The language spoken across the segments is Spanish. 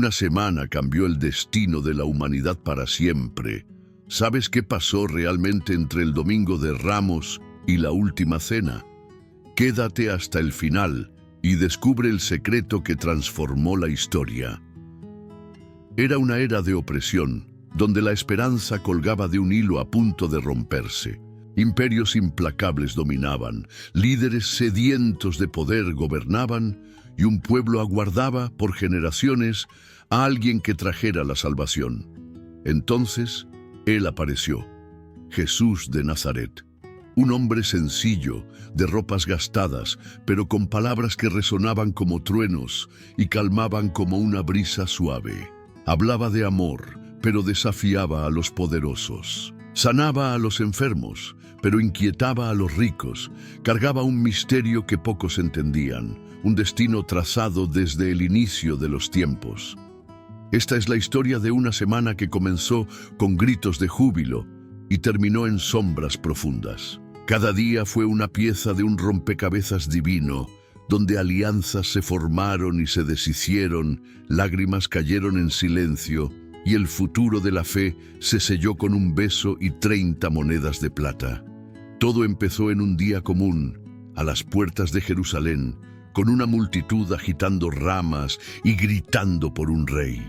Una semana cambió el destino de la humanidad para siempre. ¿Sabes qué pasó realmente entre el Domingo de Ramos y la Última Cena? Quédate hasta el final y descubre el secreto que transformó la historia. Era una era de opresión, donde la esperanza colgaba de un hilo a punto de romperse. Imperios implacables dominaban, líderes sedientos de poder gobernaban, y un pueblo aguardaba por generaciones a alguien que trajera la salvación. Entonces, Él apareció, Jesús de Nazaret. Un hombre sencillo, de ropas gastadas, pero con palabras que resonaban como truenos y calmaban como una brisa suave. Hablaba de amor, pero desafiaba a los poderosos. Sanaba a los enfermos, pero inquietaba a los ricos. Cargaba un misterio que pocos entendían, un destino trazado desde el inicio de los tiempos. Esta es la historia de una semana que comenzó con gritos de júbilo y terminó en sombras profundas. Cada día fue una pieza de un rompecabezas divino, donde alianzas se formaron y se deshicieron, lágrimas cayeron en silencio, y el futuro de la fe se selló con un beso y 30 monedas de plata. Todo empezó en un día común, a las puertas de Jerusalén, con una multitud agitando ramas y gritando por un rey.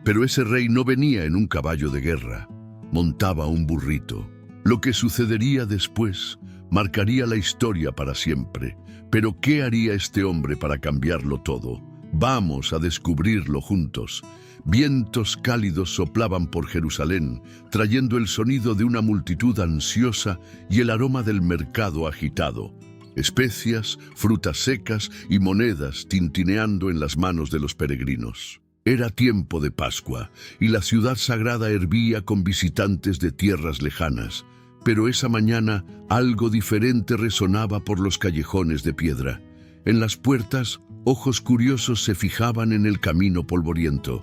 Pero ese rey no venía en un caballo de guerra, montaba un burrito. Lo que sucedería después marcaría la historia para siempre. Pero ¿qué haría este hombre para cambiarlo todo? Vamos a descubrirlo juntos. Vientos cálidos soplaban por Jerusalén, trayendo el sonido de una multitud ansiosa y el aroma del mercado agitado. Especias, frutas secas y monedas tintineando en las manos de los peregrinos. Era tiempo de Pascua, y la ciudad sagrada hervía con visitantes de tierras lejanas. Pero esa mañana algo diferente resonaba por los callejones de piedra. En las puertas, ojos curiosos se fijaban en el camino polvoriento.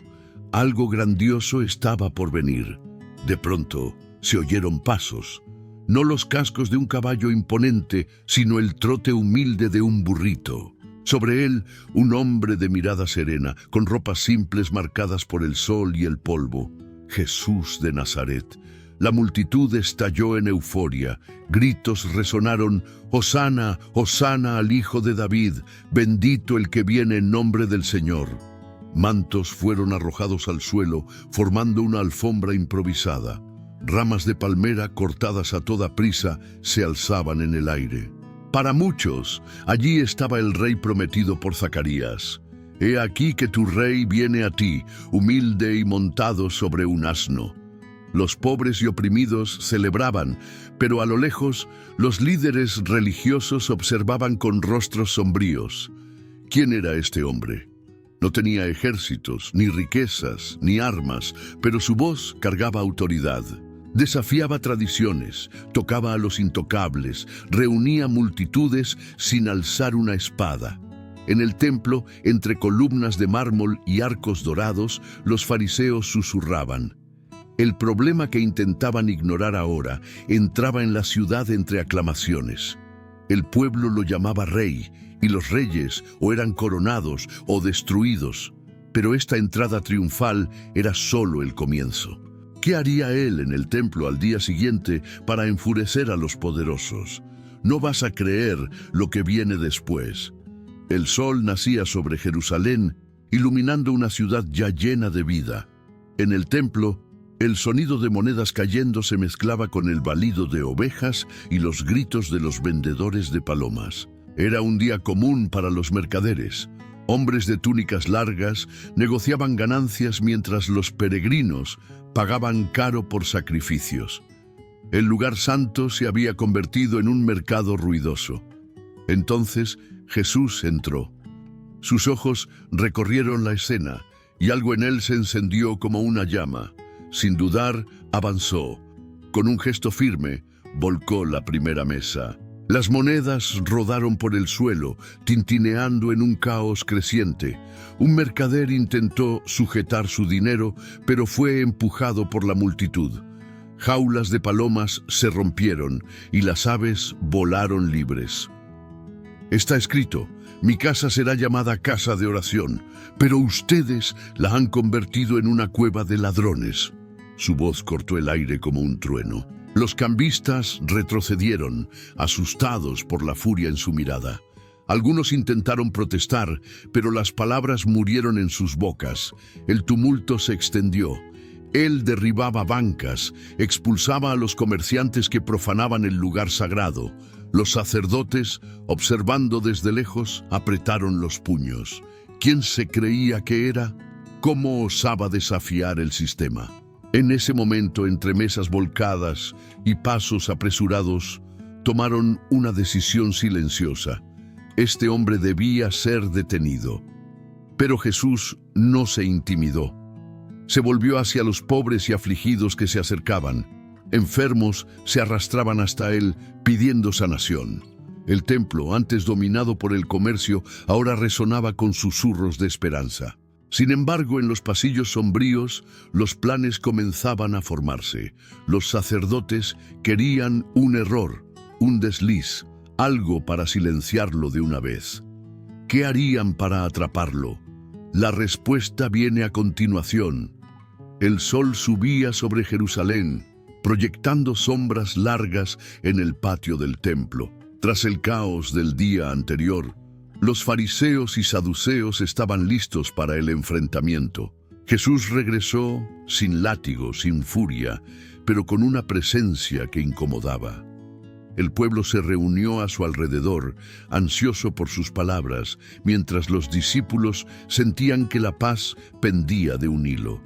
Algo grandioso estaba por venir. De pronto, se oyeron pasos. No los cascos de un caballo imponente, sino el trote humilde de un burrito. Sobre él, un hombre de mirada serena, con ropas simples marcadas por el sol y el polvo. Jesús de Nazaret. La multitud estalló en euforia. Gritos resonaron: «Hosana, Hosana al Hijo de David, bendito el que viene en nombre del Señor». Mantos fueron arrojados al suelo, formando una alfombra improvisada. Ramas de palmera cortadas a toda prisa se alzaban en el aire. Para muchos, allí estaba el rey prometido por Zacarías. «He aquí que tu rey viene a ti, humilde y montado sobre un asno». Los pobres y oprimidos celebraban, pero a lo lejos, los líderes religiosos observaban con rostros sombríos. ¿Quién era este hombre? No tenía ejércitos, ni riquezas, ni armas, pero su voz cargaba autoridad. Desafiaba tradiciones, tocaba a los intocables, reunía multitudes sin alzar una espada. En el templo, entre columnas de mármol y arcos dorados, los fariseos susurraban. El problema que intentaban ignorar ahora entraba en la ciudad entre aclamaciones. El pueblo lo llamaba rey, y los reyes o eran coronados o destruidos. Pero esta entrada triunfal era solo el comienzo. ¿Qué haría él en el templo al día siguiente para enfurecer a los poderosos? No vas a creer lo que viene después. El sol nacía sobre Jerusalén, iluminando una ciudad ya llena de vida. En el templo, el sonido de monedas cayendo se mezclaba con el balido de ovejas y los gritos de los vendedores de palomas. Era un día común para los mercaderes. Hombres de túnicas largas negociaban ganancias mientras los peregrinos pagaban caro por sacrificios. El lugar santo se había convertido en un mercado ruidoso. Entonces Jesús entró. Sus ojos recorrieron la escena y algo en él se encendió como una llama. Sin dudar, avanzó. Con un gesto firme, volcó la primera mesa. Las monedas rodaron por el suelo, tintineando en un caos creciente. Un mercader intentó sujetar su dinero, pero fue empujado por la multitud. Jaulas de palomas se rompieron y las aves volaron libres. Está escrito: Mi casa será llamada casa de oración, pero ustedes la han convertido en una cueva de ladrones». Su voz cortó el aire como un trueno. Los cambistas retrocedieron, asustados por la furia en su mirada. Algunos intentaron protestar, pero las palabras murieron en sus bocas. El tumulto se extendió. Él derribaba bancas, expulsaba a los comerciantes que profanaban el lugar sagrado. Los sacerdotes, observando desde lejos, apretaron los puños. ¿Quién se creía que era? ¿Cómo osaba desafiar el sistema? En ese momento, entre mesas volcadas y pasos apresurados, tomaron una decisión silenciosa. Este hombre debía ser detenido. Pero Jesús no se intimidó. Se volvió hacia los pobres y afligidos que se acercaban. Enfermos se arrastraban hasta él pidiendo sanación. El templo, antes dominado por el comercio, ahora resonaba con susurros de esperanza. Sin embargo, en los pasillos sombríos, los planes comenzaban a formarse. Los sacerdotes querían un error, un desliz, algo para silenciarlo de una vez. ¿Qué harían para atraparlo? La respuesta viene a continuación. El sol subía sobre Jerusalén, proyectando sombras largas en el patio del templo. Tras el caos del día anterior, los fariseos y saduceos estaban listos para el enfrentamiento. Jesús regresó sin látigo, sin furia, pero con una presencia que incomodaba. El pueblo se reunió a su alrededor, ansioso por sus palabras, mientras los discípulos sentían que la paz pendía de un hilo.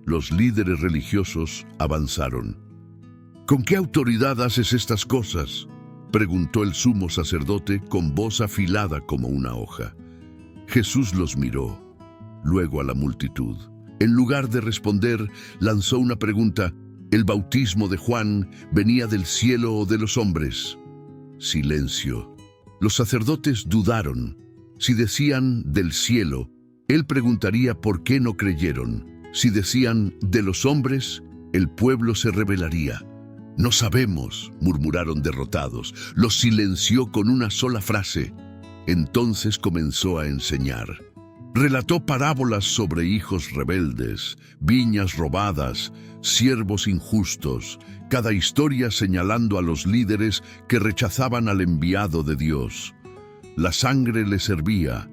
Los líderes religiosos avanzaron. «¿Con qué autoridad haces estas cosas?», preguntó el sumo sacerdote con voz afilada como una hoja. Jesús los miró, luego a la multitud. En lugar de responder, lanzó una pregunta. ¿El bautismo de Juan venía del cielo o de los hombres? Silencio. Los sacerdotes dudaron. Si decían del cielo, él preguntaría por qué no creyeron. Si decían de los hombres, el pueblo se rebelaría. «No sabemos», murmuraron derrotados. Los silenció con una sola frase. Entonces comenzó a enseñar. Relató parábolas sobre hijos rebeldes, viñas robadas, siervos injustos, cada historia señalando a los líderes que rechazaban al enviado de Dios. La sangre le servía.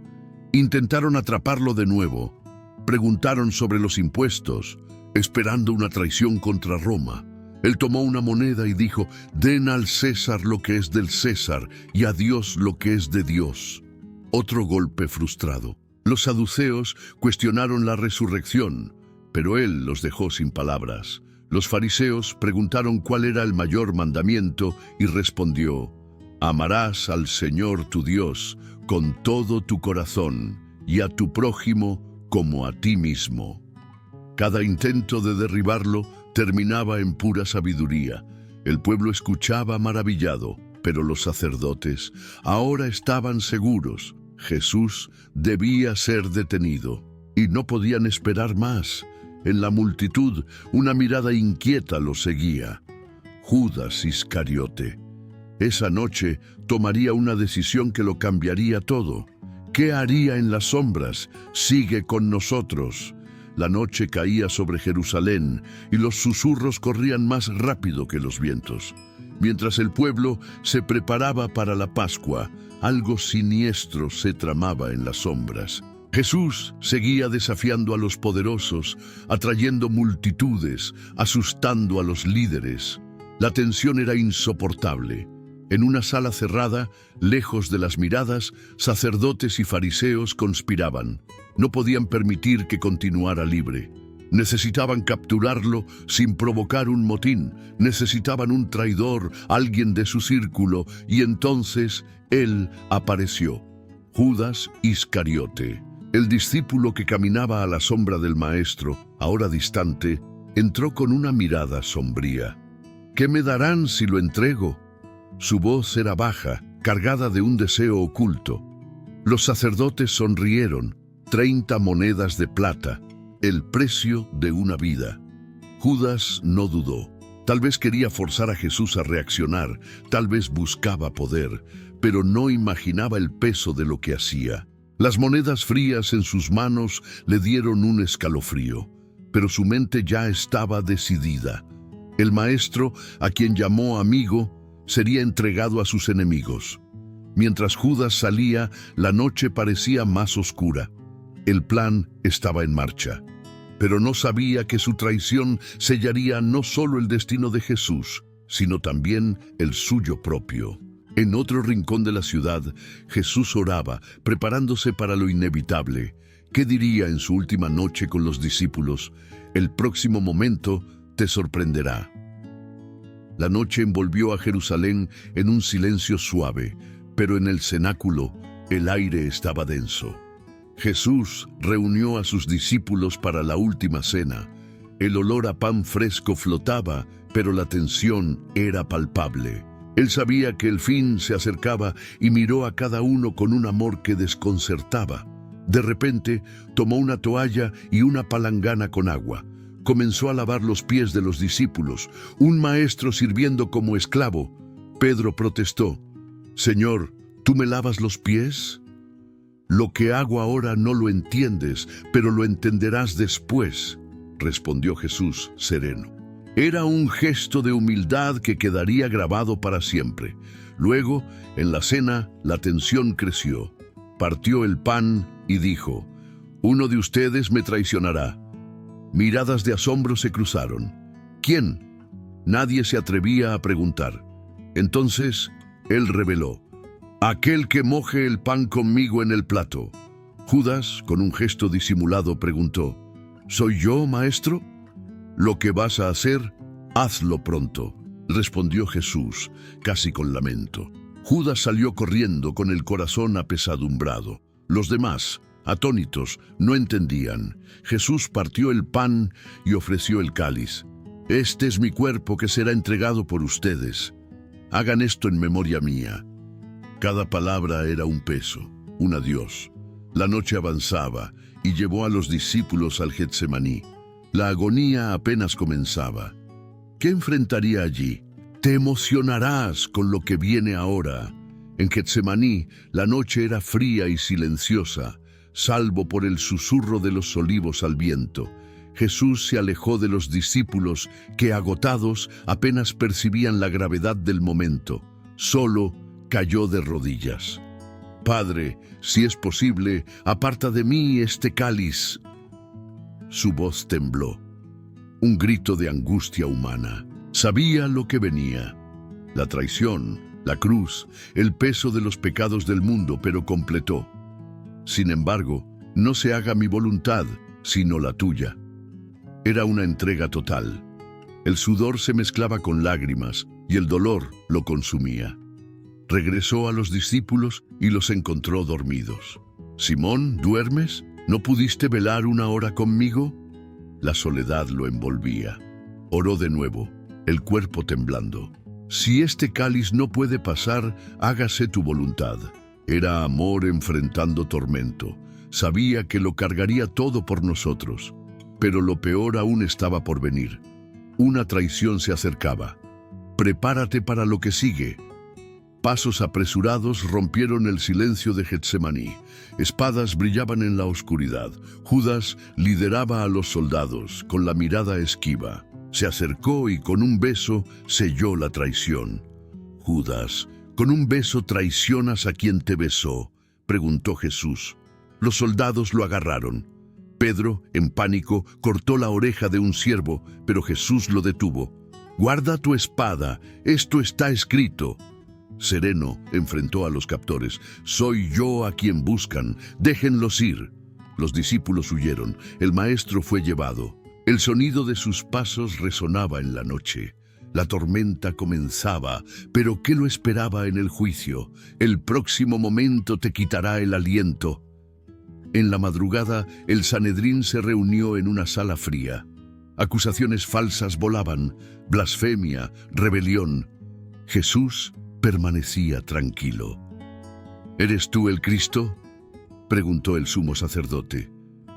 Intentaron atraparlo de nuevo. Preguntaron sobre los impuestos, esperando una traición contra Roma. Él tomó una moneda y dijo: «Den al César lo que es del César y a Dios lo que es de Dios». Otro golpe frustrado. Los saduceos cuestionaron la resurrección, pero él los dejó sin palabras. Los fariseos preguntaron cuál era el mayor mandamiento y respondió: «Amarás al Señor tu Dios con todo tu corazón y a tu prójimo como a ti mismo». Cada intento de derribarlo terminaba en pura sabiduría. El pueblo escuchaba maravillado, pero los sacerdotes ahora estaban seguros. Jesús debía ser detenido y no podían esperar más. En la multitud, una mirada inquieta lo seguía. Judas Iscariote. Esa noche tomaría una decisión que lo cambiaría todo. ¿Qué haría en las sombras? Sigue con nosotros. La noche caía sobre Jerusalén y los susurros corrían más rápido que los vientos. Mientras el pueblo se preparaba para la Pascua, algo siniestro se tramaba en las sombras. Jesús seguía desafiando a los poderosos, atrayendo multitudes, asustando a los líderes. La tensión era insoportable. En una sala cerrada, lejos de las miradas, sacerdotes y fariseos conspiraban. No podían permitir que continuara libre. Necesitaban capturarlo sin provocar un motín. Necesitaban un traidor, alguien de su círculo, y entonces él apareció. Judas Iscariote, el discípulo que caminaba a la sombra del Maestro, ahora distante, entró con una mirada sombría. «¿Qué me darán si lo entrego?». Su voz era baja, cargada de un deseo oculto. Los sacerdotes sonrieron. 30 monedas de plata, el precio de una vida. Judas no dudó. Tal vez quería forzar a Jesús a reaccionar, tal vez buscaba poder, pero no imaginaba el peso de lo que hacía. Las monedas frías en sus manos le dieron un escalofrío, pero su mente ya estaba decidida. El maestro, a quien llamó amigo, sería entregado a sus enemigos. Mientras Judas salía, la noche parecía más oscura. El plan estaba en marcha, pero no sabía que su traición sellaría no solo el destino de Jesús, sino también el suyo propio. En otro rincón de la ciudad, Jesús oraba, preparándose para lo inevitable. ¿Qué diría en su última noche con los discípulos? El próximo momento te sorprenderá. La noche envolvió a Jerusalén en un silencio suave, pero en el cenáculo el aire estaba denso. Jesús reunió a sus discípulos para la última cena. El olor a pan fresco flotaba, pero la tensión era palpable. Él sabía que el fin se acercaba y miró a cada uno con un amor que desconcertaba. De repente, tomó una toalla y una palangana con agua. Comenzó a lavar los pies de los discípulos, un maestro sirviendo como esclavo. Pedro protestó: «Señor, ¿tú me lavas los pies? Lo que hago ahora no lo entiendes, pero lo entenderás después», respondió Jesús sereno. Era un gesto de humildad que quedaría grabado para siempre. Luego, en la cena, la tensión creció. Partió el pan y dijo: «Uno de ustedes me traicionará». Miradas de asombro se cruzaron. ¿Quién? Nadie se atrevía a preguntar. Entonces, él reveló: «Aquel que moje el pan conmigo en el plato». Judas, con un gesto disimulado, preguntó: «¿Soy yo, maestro?». «Lo que vas a hacer, hazlo pronto», respondió Jesús, casi con lamento. Judas salió corriendo con el corazón apesadumbrado. Los demás, atónitos, no entendían. Jesús partió el pan y ofreció el cáliz. «Este es mi cuerpo que será entregado por ustedes. Hagan esto en memoria mía». Cada palabra era un peso, un adiós. La noche avanzaba y llevó a los discípulos al Getsemaní. La agonía apenas comenzaba. ¿Qué enfrentaría allí? Te emocionarás con lo que viene ahora. En Getsemaní, la noche era fría y silenciosa, salvo por el susurro de los olivos al viento. Jesús se alejó de los discípulos que, agotados, apenas percibían la gravedad del momento. Solo cayó de rodillas. «Padre, si es posible, aparta de mí este cáliz». Su voz tembló. Un grito de angustia humana. Sabía lo que venía. La traición, la cruz, el peso de los pecados del mundo, pero completó: «Sin embargo, no se haga mi voluntad, sino la tuya». Era una entrega total. El sudor se mezclaba con lágrimas y el dolor lo consumía. Regresó a los discípulos y los encontró dormidos. «Simón, ¿duermes? ¿No pudiste velar una hora conmigo?». La soledad lo envolvía. Oró de nuevo, el cuerpo temblando. «Si este cáliz no puede pasar, hágase tu voluntad». Era amor enfrentando tormento. Sabía que lo cargaría todo por nosotros. Pero lo peor aún estaba por venir. Una traición se acercaba. «Prepárate para lo que sigue». Pasos apresurados rompieron el silencio de Getsemaní. Espadas brillaban en la oscuridad. Judas lideraba a los soldados, con la mirada esquiva. Se acercó y con un beso selló la traición. «Judas, ¿con un beso traicionas a quien te besó?», preguntó Jesús. Los soldados lo agarraron. Pedro, en pánico, cortó la oreja de un siervo, pero Jesús lo detuvo. «Guarda tu espada, esto está escrito». Sereno enfrentó a los captores. «Soy yo a quien buscan, déjenlos ir». Los discípulos huyeron. El maestro fue llevado. El sonido de sus pasos resonaba en la noche. La tormenta comenzaba, pero ¿qué lo esperaba en el juicio? El próximo momento te quitará el aliento. En la madrugada, el Sanedrín se reunió en una sala fría. Acusaciones falsas volaban, blasfemia, rebelión. Jesús permanecía tranquilo. «¿Eres tú el Cristo?», preguntó el sumo sacerdote.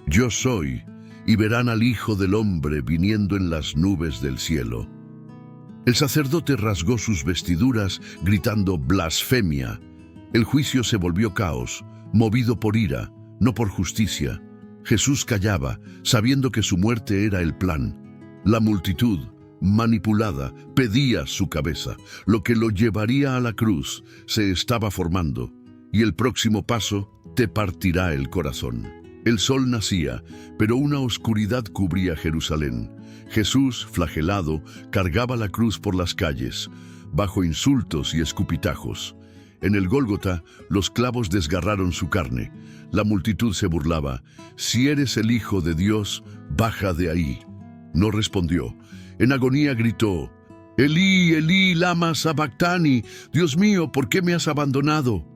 «Yo soy, y verán al Hijo del Hombre viniendo en las nubes del cielo». El sacerdote rasgó sus vestiduras, gritando blasfemia. El juicio se volvió caos, movido por ira, no por justicia. Jesús callaba, sabiendo que su muerte era el plan. La multitud, manipulada, pedía su cabeza. Lo que lo llevaría a la cruz se estaba formando, y el próximo paso te partirá el corazón. El sol nacía, pero una oscuridad cubría Jerusalén. Jesús, flagelado, cargaba la cruz por las calles, bajo insultos y escupitajos. En el Gólgota, los clavos desgarraron su carne. La multitud se burlaba. «Si eres el Hijo de Dios, baja de ahí». No respondió. En agonía gritó: «Elí, Elí, lama sabactani, Dios mío, ¿por qué me has abandonado?».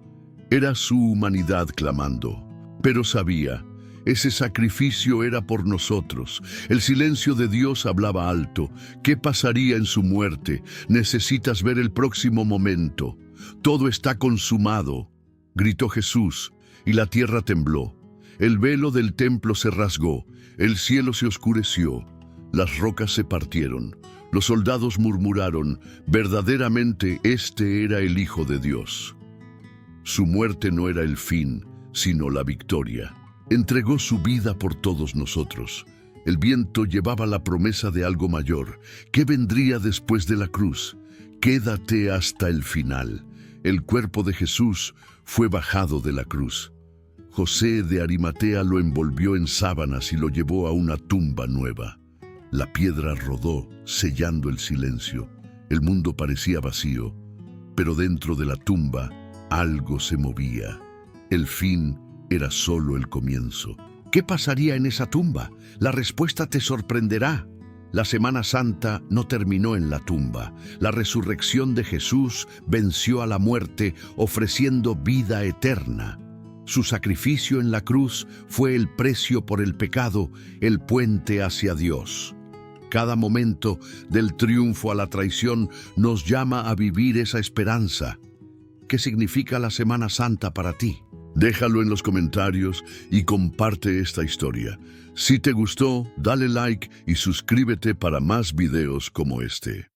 Era su humanidad clamando, pero sabía, ese sacrificio era por nosotros. El silencio de Dios hablaba alto. ¿Qué pasaría en su muerte? Necesitas ver el próximo momento. Todo está consumado, gritó Jesús, y la tierra tembló. El velo del templo se rasgó, el cielo se oscureció, las rocas se partieron. Los soldados murmuraron: verdaderamente este era el Hijo de Dios. Su muerte no era el fin, sino la victoria. Entregó su vida por todos nosotros. El viento llevaba la promesa de algo mayor. ¿Qué vendría después de la cruz? Quédate hasta el final. El cuerpo de Jesús fue bajado de la cruz. José de Arimatea lo envolvió en sábanas y lo llevó a una tumba nueva. La piedra rodó, sellando el silencio. El mundo parecía vacío, pero dentro de la tumba algo se movía. El fin era solo el comienzo. ¿Qué pasaría en esa tumba? La respuesta te sorprenderá. La Semana Santa no terminó en la tumba. La resurrección de Jesús venció a la muerte, ofreciendo vida eterna. Su sacrificio en la cruz fue el precio por el pecado, el puente hacia Dios. Cada momento del triunfo a la traición nos llama a vivir esa esperanza. ¿Qué significa la Semana Santa para ti? Déjalo en los comentarios y comparte esta historia. Si te gustó, dale like y suscríbete para más videos como este.